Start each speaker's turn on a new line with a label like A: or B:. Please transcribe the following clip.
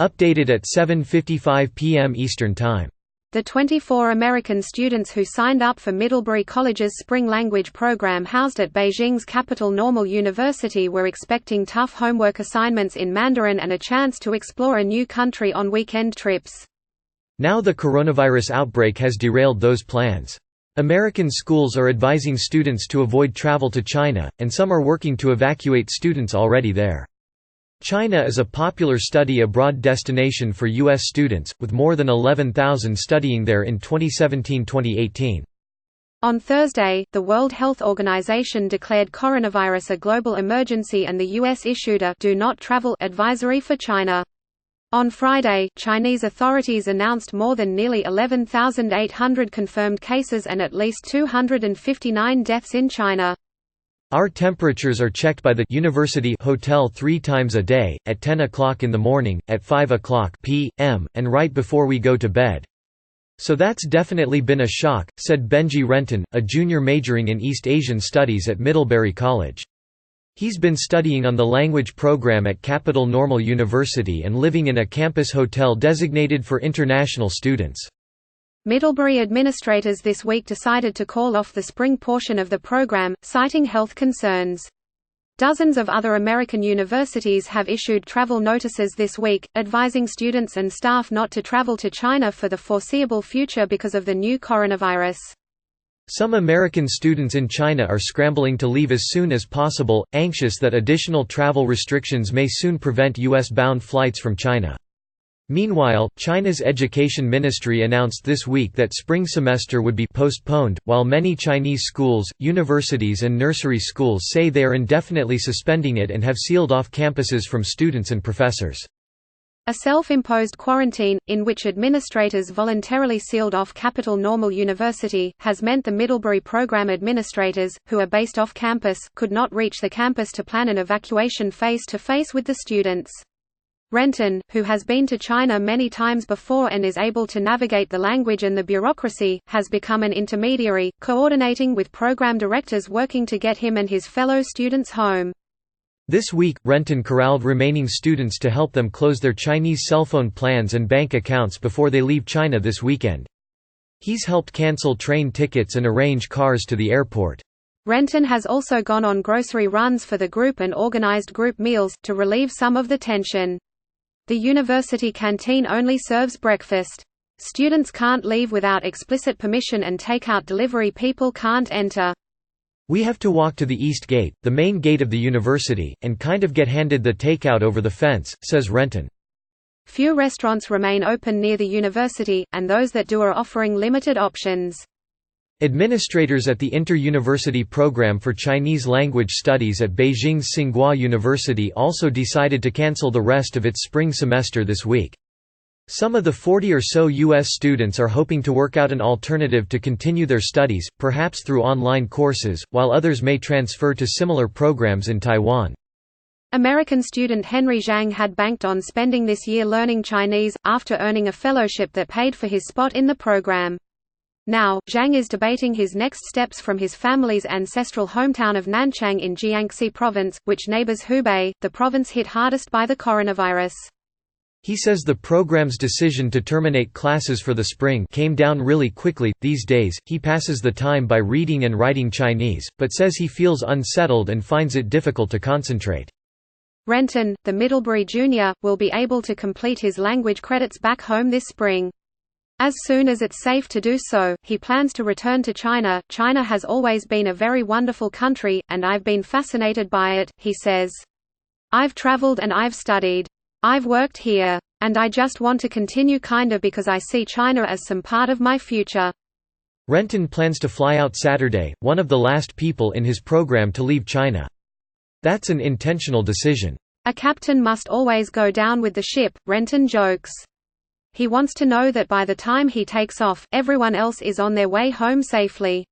A: Updated at 7:55 p.m. Eastern Time.
B: The 24 American students who signed up for Middlebury College's spring language program housed at Beijing's capital Normal University were expecting tough homework assignments in Mandarin and a chance to explore a new country on weekend trips.
A: Now the coronavirus outbreak has derailed those plans. American schools are advising students to avoid travel to China, and some are working to evacuate students already there. China is a popular study abroad destination for U.S. students, with more than 11,000 studying there in 2017–2018.
B: On Thursday, the World Health Organization declared coronavirus a global emergency and the U.S. issued a "Do Not Travel" advisory for China. On Friday, Chinese authorities announced more than nearly 11,800 confirmed cases and at least 259 deaths in China.
A: Our temperatures are checked by the university hotel 3 times a day, at 10 o'clock in the morning, at 5 o'clock p.m., and right before we go to bed. So that's definitely been a shock, said Benji Renton, a junior majoring in East Asian Studies at Middlebury College. He's been studying on the language program at Capital Normal University and living in a campus hotel designated for international students.
B: Middlebury administrators this week decided to call off the spring portion of the program, citing health concerns. Dozens of other American universities have issued travel notices this week, advising students and staff not to travel to China for the foreseeable future because of the new coronavirus.
A: Some American students in China are scrambling to leave as soon as possible, anxious that additional travel restrictions may soon prevent U.S.-bound flights from China. Meanwhile, China's education ministry announced this week that spring semester would be postponed, while many Chinese schools, universities and nursery schools say they are indefinitely suspending it and have sealed off campuses from students and professors.
B: A self-imposed quarantine, in which administrators voluntarily sealed off Capital Normal University, has meant the Middlebury program administrators, who are based off campus, could not reach the campus to plan an evacuation face-to-face with the students. Renton, who has been to China many times before and is able to navigate the language and the bureaucracy, has become an intermediary, coordinating with program directors working to get him and his fellow students home.
A: This week, Renton corralled remaining students to help them close their Chinese cell phone plans and bank accounts before they leave China this weekend. He's helped cancel train tickets and arrange cars to the airport.
B: Renton has also gone on grocery runs for the group and organized group meals, to relieve some of the tension. The university canteen only serves breakfast. Students can't leave without explicit permission and takeout delivery people can't enter.
A: We have to walk to the East Gate, the main gate of the university, and kind of get handed the takeout over the fence, says Renton.
B: Few restaurants remain open near the university, and those that do are offering limited options.
A: Administrators at the Inter-University Program for Chinese Language Studies at Beijing's Tsinghua University also decided to cancel the rest of its spring semester this week. Some of the 40 or so U.S. students are hoping to work out an alternative to continue their studies, perhaps through online courses, while others may transfer to similar programs in Taiwan. American
B: student Henry Zhang had banked on spending this year learning Chinese, after earning a fellowship that paid for his spot in the program. Now, Zhang is debating his next steps from his family's ancestral hometown of Nanchang in Jiangxi Province, which neighbors Hubei, the province hit hardest by the coronavirus.
A: He says the program's decision to terminate classes for the spring came down really quickly. These days, he passes the time by reading and writing Chinese, but says he feels unsettled and finds it difficult to concentrate.
B: Renton, the Middlebury junior, will be able to complete his language credits back home this spring. As soon as it's safe to do so, he plans to return to China. China has always been a very wonderful country, and I've been fascinated by it, he says. I've traveled and I've studied. I've worked here. And I just want to continue kinda because I see China as some part of my future.
A: Renton plans to fly out Saturday, one of the last people in his program to leave China. That's an intentional decision.
B: A captain must always go down with the ship, Renton jokes. He wants to know that by the time he takes off, everyone else is on their way home safely.